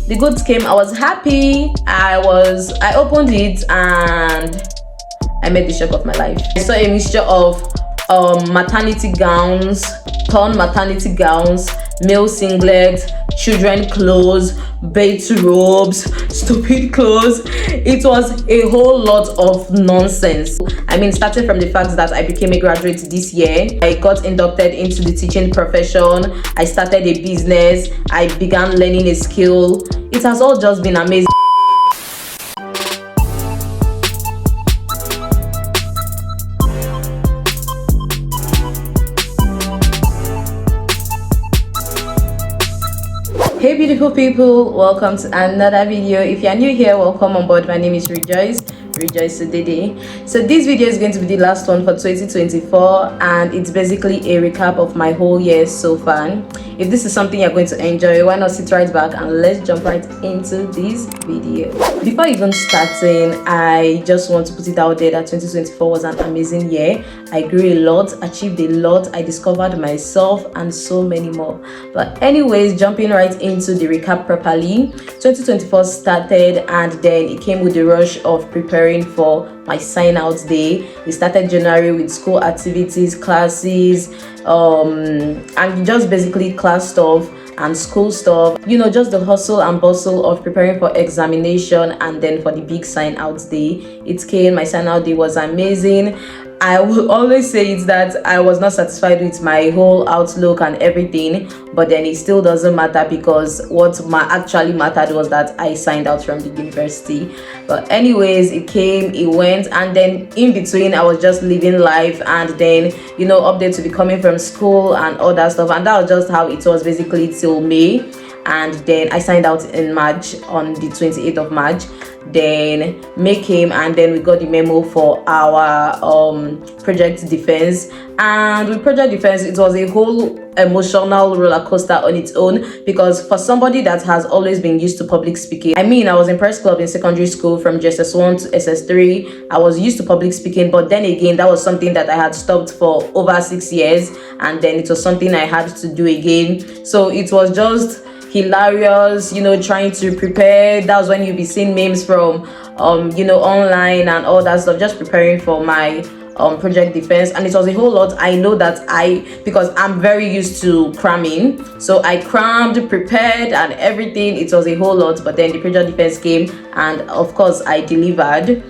the goods came. I was happy. I opened it and I made the shock of my life. I saw a mixture of maternity gowns, torn maternity gowns, male singlets, children clothes, baby robes, stupid clothes. It was a whole lot of nonsense. I mean, starting from the fact that I became a graduate this year, I got inducted into the teaching profession, I started a business, I began learning a skill. It has all just been amazing. Hey beautiful people, welcome to another video. If you are new here, welcome on board. My name is Rejoice Today. So this video is going to be the last one for 2024 and it's basically a recap of my whole year so far. If this is something you're going to enjoy, why not sit right back and let's jump right into this video. Before even starting, I just want to put it out there that 2024 was an amazing year. I grew a lot, achieved a lot, I discovered myself and so many more. But anyways, jumping right into the recap properly, 2024 started and then it came with the rush of preparing for my sign out day. We started January with school activities, classes, and just basically class stuff and school stuff, you know, just the hustle and bustle of preparing for examination and then for the big sign out day. It came, my sign out day was amazing. I will always say it's that I was not satisfied with my whole outlook and everything, but then it still doesn't matter because what actually mattered was that I signed out from the university. But anyways, it came, it went, and then in between I was just living life and then, you know, updates to be coming from school and all that stuff, and that was just how it was basically till May. And then I signed out in March, on the 28th of March. Then May came and then we got the memo for our project defense. And with project defense, it was a whole emotional roller coaster on its own, because for somebody that has always been used to public speaking, I mean, I was in press club in secondary school from JSS1 to SS3. I was used to public speaking, but then again, that was something that I had stopped for over 6 years, and then it was something I had to do again. So it was just hilarious, you know, trying to prepare. That was when you'll be seeing memes from you know, online and all that stuff, just preparing for my project defense. And it was a whole lot. I know that because I'm very used to cramming, so I crammed, prepared and everything. It was a whole lot, but then the project defense came and of course I delivered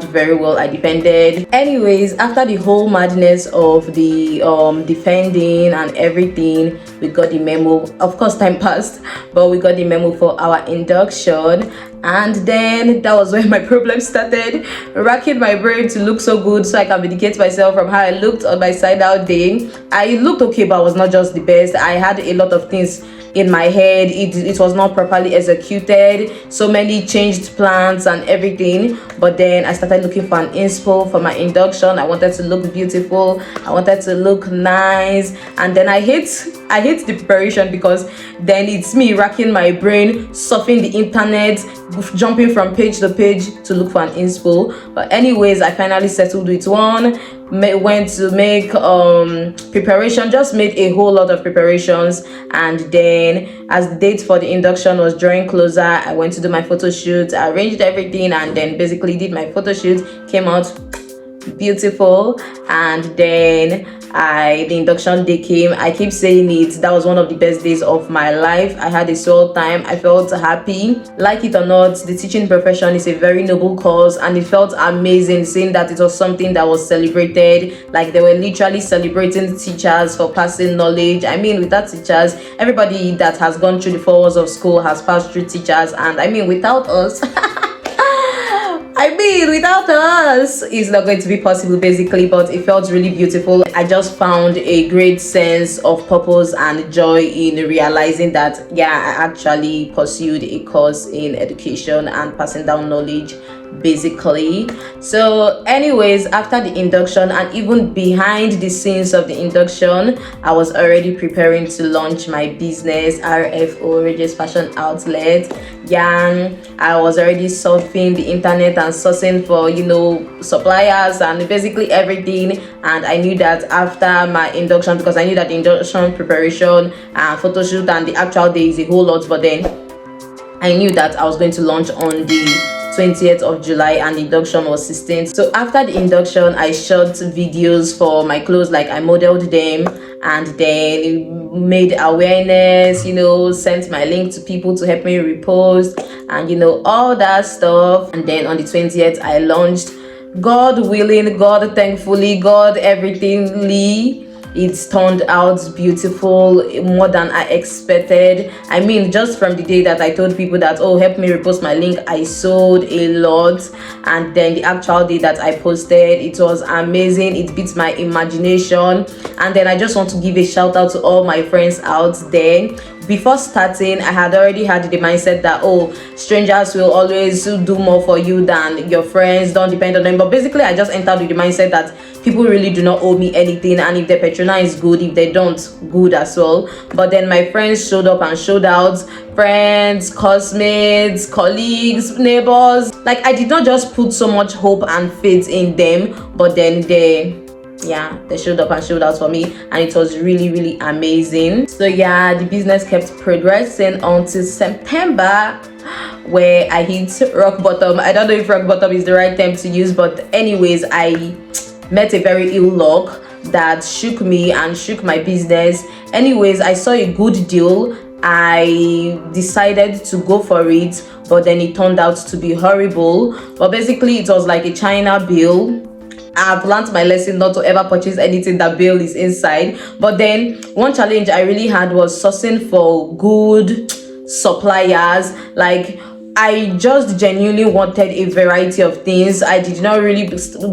very well. I defended. Anyways, after the whole madness of the defending and everything, we got the memo. Of course, time passed, but we got the memo for our induction. And then that was when my problem started, racking my brain to look so good so I can vindicate myself from how I looked on my sign out day. I looked okay, but I was not just the best. I had a lot of things in my head. It was not properly executed, so many changed plans and everything. But then I started looking for an inspo for my induction. I wanted to look beautiful, I wanted to look nice, and then I hate the preparation, because then it's me racking my brain, surfing the internet, jumping from page to page to look for an inspo. But anyways, I finally settled with one. Went to make preparation, just made a whole lot of preparations, and then as the date for the induction was drawing closer, I went to do my photo shoot. I arranged everything and then basically did my photo shoot. Came out beautiful. And then the induction day came. I keep saying it, that was one of the best days of my life. I had a swell time. I felt happy. Like it or not, the teaching profession is a very noble cause, and it felt amazing seeing that it was something that was celebrated. Like they were literally celebrating teachers for passing knowledge. I mean, without teachers, everybody that has gone through the 4 walls of school has passed through teachers, and I mean, without us without us, it's not going to be possible basically. But it felt really beautiful. I just found a great sense of purpose and joy in realizing that, yeah, I actually pursued a course in education and passing down knowledge basically. So anyways, after the induction and even behind the scenes of the induction, I was already preparing to launch my business, RFO, Rejoice Fashion Outlet. Yeah, I was already surfing the internet and sourcing for, you know, suppliers and basically everything. And I knew that after my induction, because I knew that the induction preparation and photo shoot and the actual day is a whole lot, but then I knew that I was going to launch on the 20th of July and the induction was 16th. So after the induction, I shot videos for my clothes, like I modeled them and then made awareness, you know, sent my link to people to help me repost and, you know, all that stuff. And then on the 20th, I launched. God willing, God thankfully, God everythingly, it's turned out beautiful, more than I expected. I mean, just from the day that I told people that, oh, help me repost my link, I sold a lot. And then the actual day that I posted, it was amazing. It beats my imagination. And then I just want to give a shout out to all my friends out there. Before starting, I had already had the mindset that, oh, strangers will always do more for you than your friends, don't depend on them. But basically, I just entered with the mindset that people really do not owe me anything, and if they patronize, good. If they don't, good as well. But then my friends showed up and showed out. Friends, classmates, colleagues, neighbors. Like, I did not just put so much hope and faith in them, but then they showed up and showed out for me, and it was really amazing. So yeah, the business kept progressing until September, where I hit rock bottom. I don't know if rock bottom is the right term to use, but anyways, I met a very ill luck that shook me and shook my business. Anyways, I saw a good deal. I decided to go for it, but then it turned out to be horrible. But basically, it was like a China bill. I've learned my lesson not to ever purchase anything that bill is inside. But then one challenge I really had was sourcing for good suppliers. Like, I just genuinely wanted a variety of things. I did not really,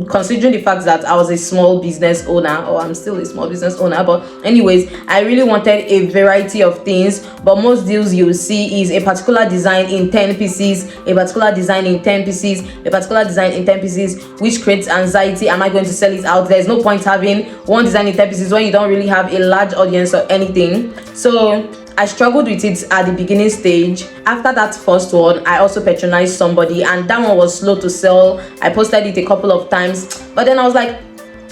considering the fact that I was a small business owner, or I'm still a small business owner, but anyways, I really wanted a variety of things. But most deals you see is a particular design in 10 pieces, a particular design in 10 pieces, a particular design in 10 pieces, which creates anxiety. Am I going to sell it out? There's no point having one design in 10 pieces when you don't really have a large audience or anything. So I struggled with it at the beginning stage. After that first one, I also patronized somebody, and that one was slow to sell. I posted it a couple of times, but then I was like,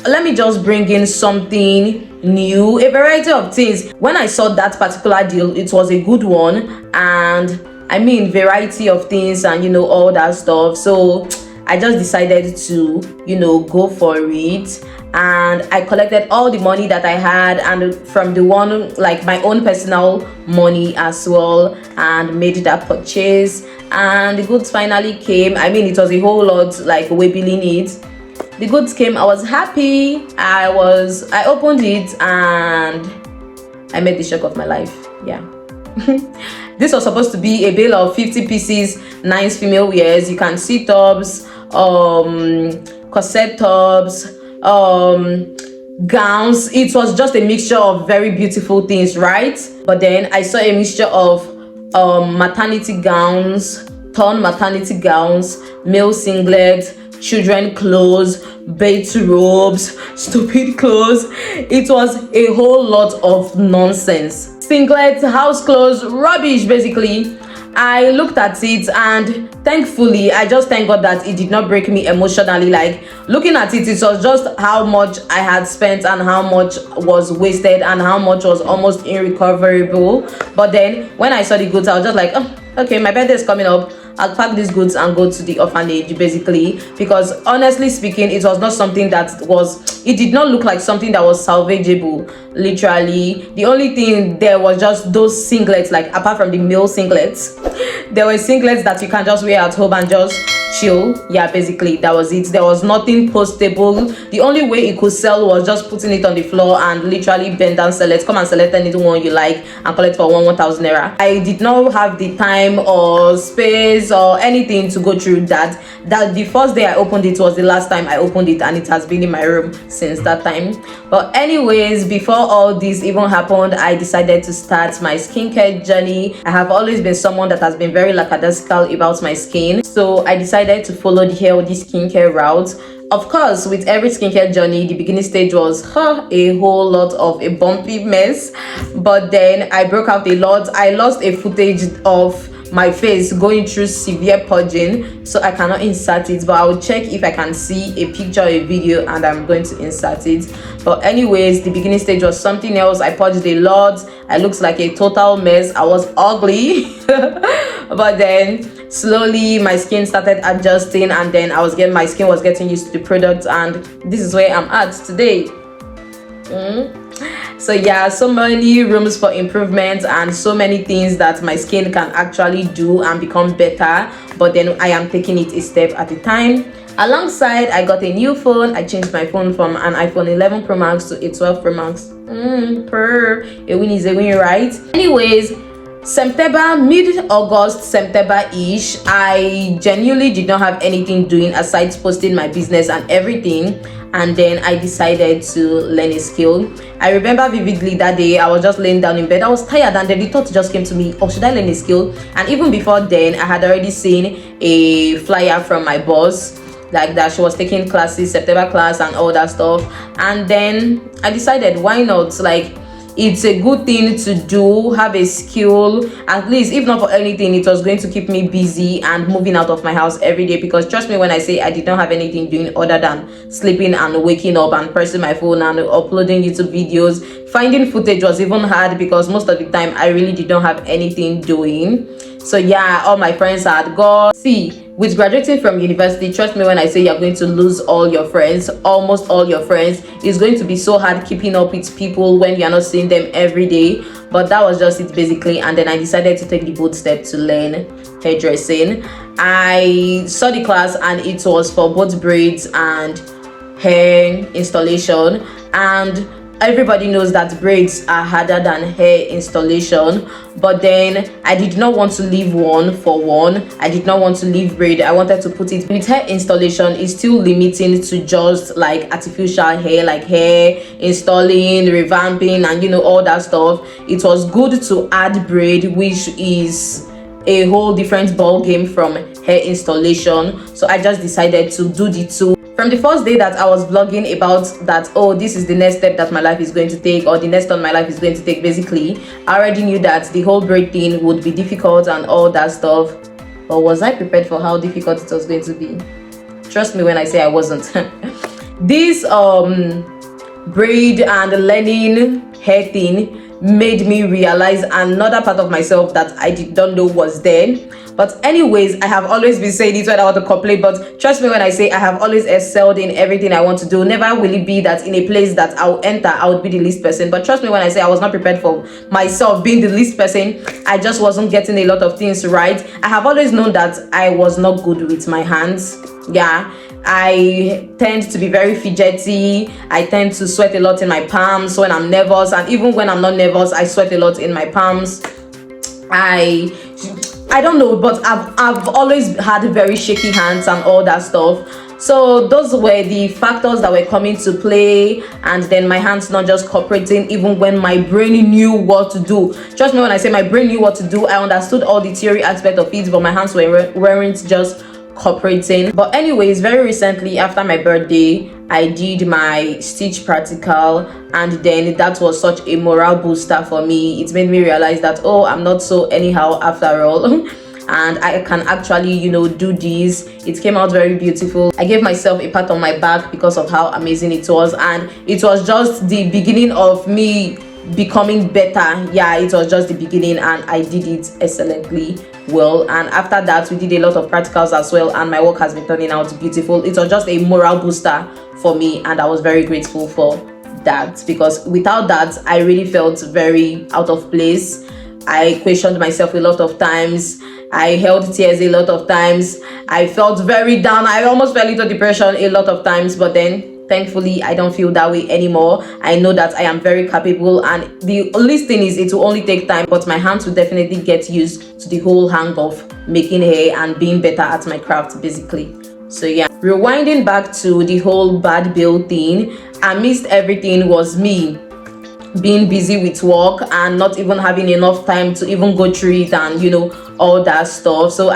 let me just bring in something new, a variety of things. When I saw that particular deal, it was a good one, and I mean, variety of things and, you know, all that stuff. So I just decided to, you know, go for it. And I collected all the money that I had, and from the one, like my own personal money as well, and made that purchase. And the goods finally came. I mean, it was a whole lot, like, way billing it. The goods came. I was happy. I opened it and I made the shock of my life. Yeah. This was supposed to be a bale of 50 pieces, nice female wears. You can see tops, corset tops, gowns. It was just a mixture of very beautiful things, right? But then I saw a mixture of maternity gowns, torn maternity gowns, male singlets, children clothes, bait robes, stupid clothes. It was a whole lot of nonsense. Singlets, house clothes, rubbish basically. I looked at it, and thankfully, I just thank God that it did not break me emotionally. Like, looking at it, it was just how much I had spent and how much was wasted and how much was almost irrecoverable. But then when I saw the goods, I was just like, oh, okay, my birthday is coming up. I'll pack these goods and go to the orphanage, basically, because honestly speaking, it was not something that was, it did not look like something that was salvageable. Literally, the only thing there was just those singlets, like, apart from the male singlets, there were singlets that you can just wear at home and just chill. Yeah, basically that was it. There was nothing postable. The only way it could sell was just putting it on the floor and literally bend down, select, come and select any one you like and collect for 1,000 naira. I did not have the time or space or anything to go through that. The first day I opened it was the last time I opened it, and it has been in my room since that time. But anyways, before all this even happened, I decided to start my skincare journey. I have always been someone that has been very lackadaisical about my skin, so I decided to follow the healthy skincare route. Of course, with every skincare journey, the beginning stage was a whole lot of a bumpy mess, but then I broke out a lot. I lost a footage of my face going through severe purging, so I cannot insert it, but I'll check if I can see a picture or a video and I'm going to insert it. But anyways, the beginning stage was something else. I purged a lot. I looked like a total mess. I was ugly. but then slowly my skin started adjusting, and then my skin was getting used to the product, and this is where I'm at today. So yeah, so many rooms for improvement and so many things that my skin can actually do and become better, but then I am taking it a step at a time. Alongside, I got a new phone. I changed my phone from an iPhone 11 Pro Max to a 12 Pro Max. A win is a win, right? Anyways, September, mid-August, September-ish, I genuinely did not have anything doing aside posting my business and everything, and then I decided to learn a skill. I remember vividly that day, I was just laying down in bed. I was tired, and then the thought just came to me, oh, should I learn a skill? And even before then, I had already seen a flyer from my boss, like that she was taking classes, September class and all that stuff, and then I decided, why not? Like, it's a good thing to do, have a skill, at least if not for anything, it was going to keep me busy and moving out of my house every day. Because trust me when I say I did not have anything doing other than sleeping and waking up and pressing my phone and uploading YouTube videos. Finding footage was even hard because most of the time I really did not have anything doing. So yeah, all my friends had gone. See, with graduating from university, trust me when I say you're going to lose all your friends, almost all your friends. It's going to be so hard keeping up with people when you're not seeing them every day. But that was just it basically, and then I decided to take the bold step to learn hairdressing. I saw the class and it was for both braids and hair installation, and everybody knows that braids are harder than hair installation, but then I did not want to leave one for one. I did not want to leave braid. I wanted to put it with hair installation. Is still limiting to just like artificial hair, like hair installing, revamping, and you know, all that stuff. It was good to add braid, which is a whole different ball game from hair installation. So I just decided to do the two. From the first day that I was vlogging about that, oh, this is the next step that my life is going to take, or the next turn my life is going to take, basically, I already knew that the whole braid thing would be difficult and all that stuff. But was I prepared for how difficult it was going to be? Trust me when I say I wasn't. This braid and learning hair thing made me realize another part of myself that I did not know was there. But anyways, I have always been saying it when I want to complain, but trust me when I say I have always excelled in everything I want to do. Never will it be that in a place that I'll enter, I would be the least person. But trust me when I say I was not prepared for myself being the least person. I just wasn't getting a lot of things right. I have always known that I was not good with my hands. Yeah, I tend to be very fidgety. I tend to sweat a lot in my palms when I'm nervous, and even when I'm not nervous, I sweat a lot in my palms. I don't know, but I've always had very shaky hands and all that stuff. So those were the factors that were coming to play, and then my hands not just cooperating even when my brain knew what to do. Trust me when I say my brain knew what to do. I understood all the theory aspect of it, but my hands weren't just cooperating. But anyways, very recently after my birthday, I did my stitch practical, and then that was such a morale booster for me. It made me realize that, oh, I'm not so anyhow after all. And I can actually, you know, do this. It came out very beautiful. I gave myself a pat on my back because of how amazing it was, and it was just the beginning of me becoming better. Yeah, it was just the beginning, and I did it excellently well. And after that, we did a lot of practicals as well, and my work has been turning out beautiful. It was just a morale booster for me, and I was very grateful for that, because without that, I really felt very out of place. I questioned myself a lot of times. I held tears a lot of times. I felt very down. I almost fell into depression a lot of times, but then thankfully I don't feel that way anymore. I know that I am very capable, and the only thing is it will only take time, but my hands will definitely get used to the whole hang of making hair and being better at my craft basically. So yeah, rewinding back to the whole bad bill thing, amidst everything was me being busy with work and not even having enough time to even go through it and, you know, all that stuff. So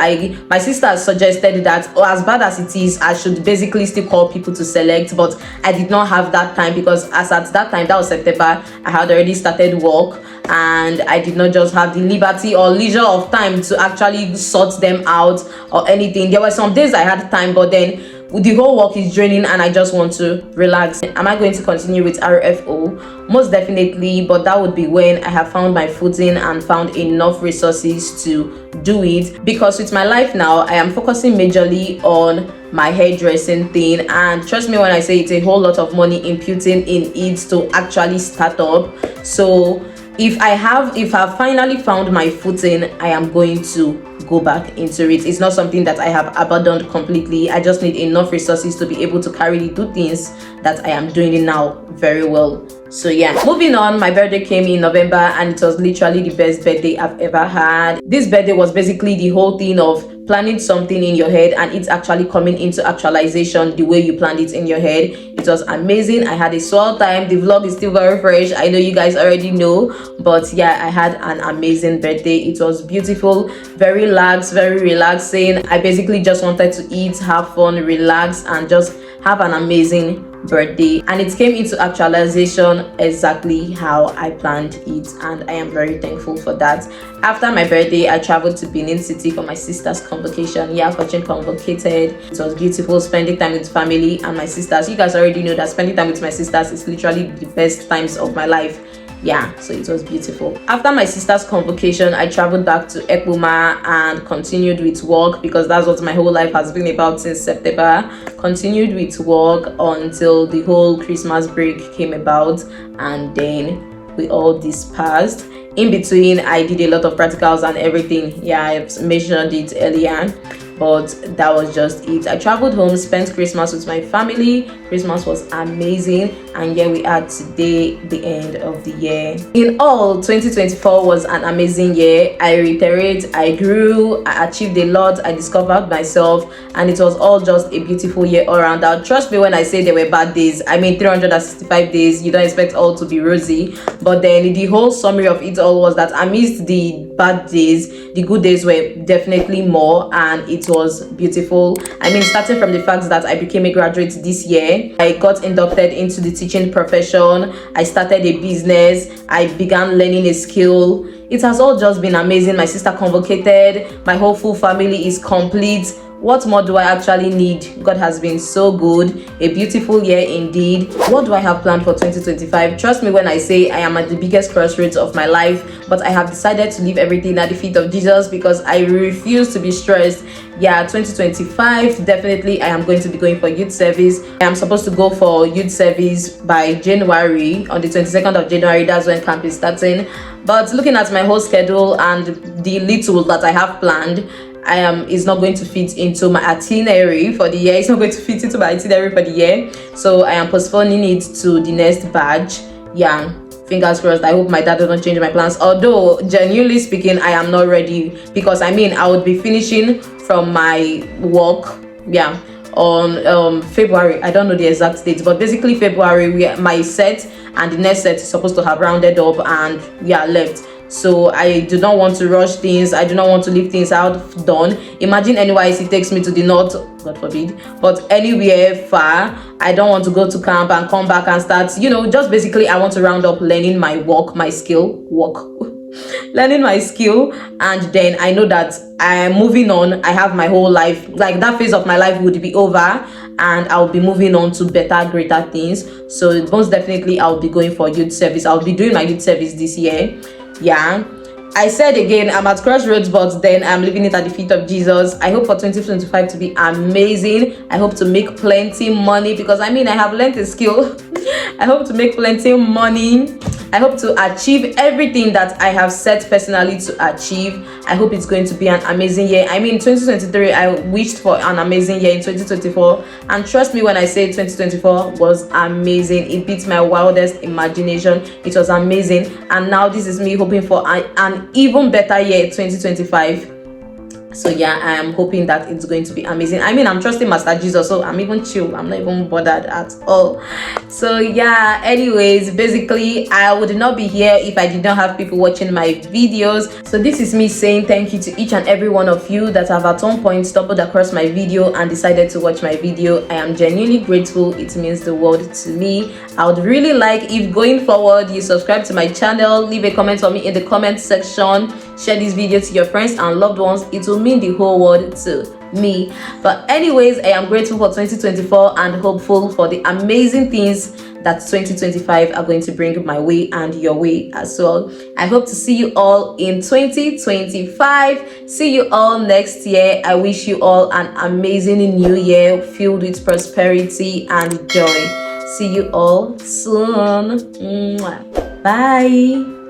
my sister suggested that, oh, as bad as it is, I should basically still call people to select, but I did not have that time, because as at that time, that was September, I had already started work, and I did not just have the liberty or leisure of time to actually sort them out or anything. There were some days I had time, but then the whole work is draining and I just want to relax. Am I going to continue with RFO? Most definitely, but that would be when I have found my footing and found enough resources to do it. Because with my life now, I am focusing majorly on my hairdressing thing, and trust me when I say it's a whole lot of money imputing in it to actually start up. So if I've finally found my footing, I am going to go back into it. It's not something that I have abandoned completely. I just need enough resources to be able to carry the two things that I am doing it now very well. So yeah, moving on, my birthday came in November and it was literally the best birthday I've ever had. This birthday was basically the whole thing of planning something in your head and it's actually coming into actualization the way you planned it in your head. It was amazing. I had a swell time. The vlog is still very fresh. I know you guys already know, but yeah, I had an amazing birthday. It was beautiful, very relaxed, very relaxing. I basically just wanted to eat, have fun, relax, and just have an amazing birthday, and it came into actualization exactly how I planned it, and I am very thankful for that. After my birthday, I traveled to Benin City for my sister's convocation. Yeah, fortune convocated. It was beautiful, spending time with family and my sisters. You guys already know that spending time with my sisters is literally the best times of my life. Yeah, so it was beautiful. After my sister's convocation, I traveled back to Ekpoma and continued with work, because that's what my whole life has been about since September. Continued with work until the whole Christmas break came about, and then we all dispersed. In between, I did a lot of practicals and everything. Yeah, I've mentioned it earlier, but that was just it. I traveled home, spent Christmas with my family. Christmas was amazing, and here we are today, the end of the year. In all, 2024 was an amazing year. I reiterate, I grew, I achieved a lot, I discovered myself, and it was all just a beautiful year all around. Now, trust me when I say there were bad days. I mean, 365 days, you don't expect all to be rosy, but then the whole summary of it all was that amidst the bad days, the good days were definitely more, and it was beautiful. I mean, starting from the fact that I became a graduate this year, I got inducted into the teaching profession, I started a business, I began learning a skill. It has all just been amazing. My sister convocated, my whole full family is complete. What more do I actually need? God has been so good. A beautiful year indeed. What do I have planned for 2025? Trust me when I say I am at the biggest crossroads of my life, but I have decided to leave everything at the feet of Jesus because I refuse to be stressed. Yeah, 2025, definitely I am going to be going for youth service. I am supposed to go for youth service by January. On the 22nd of January, that's when camp is starting. But looking at my whole schedule and the little that I have planned, is not going to fit into my itinerary for the year. It's not going to fit into my itinerary for the year, so I am postponing it to the next batch. Yeah, fingers crossed. I hope my dad doesn't change my plans, although genuinely speaking I am not ready, because I mean I would be finishing from my work, yeah, on February. I don't know the exact date, but basically February, my set and the next set is supposed to have rounded up and we are left. So I do not want to rush things. I do not want to leave things out done. Imagine NYSC takes me to the north, God forbid, but anywhere far. I don't want to go to camp and come back and start, just basically I want to round up learning my work, my skill, learning my skill, and then I know that I am moving on. I have my whole life, like that phase of my life would be over, and I'll be moving on to better, greater things. So most definitely I'll be going for youth service. I'll be doing my youth service this year. Yeah, I said again, I'm at crossroads, but then I'm leaving it at the feet of Jesus. I hope for 2025 to be amazing. I hope to make plenty money, because I mean I have learned a skill. I hope to make plenty money. I hope to achieve everything that I have set personally to achieve. I hope it's going to be an amazing year. I mean, 2023, I wished for an amazing year in 2024. And trust me when I say 2024 was amazing. It beats my wildest imagination. It was amazing. And now this is me hoping for an even better year, 2025. So yeah, I am hoping that it's going to be amazing. I mean, I'm trusting Master Jesus, so I'm even chill. I'm not even bothered at all. So yeah, anyways, basically I would not be here if I did not have people watching my videos. So this is me saying thank you to each and every one of you that have at some point stumbled across my video and decided to watch my video. I am genuinely grateful. It means the world to me. I would really like if going forward you subscribe to my channel, leave a comment for me in the comment section, share this video to your friends and loved ones. It will mean the whole world to me. But anyways, I am grateful for 2024 and hopeful for the amazing things that 2025 are going to bring my way and your way as well. I hope to see you all in 2025. See you all next year. I wish you all an amazing new year filled with prosperity and joy. See you all soon. Bye.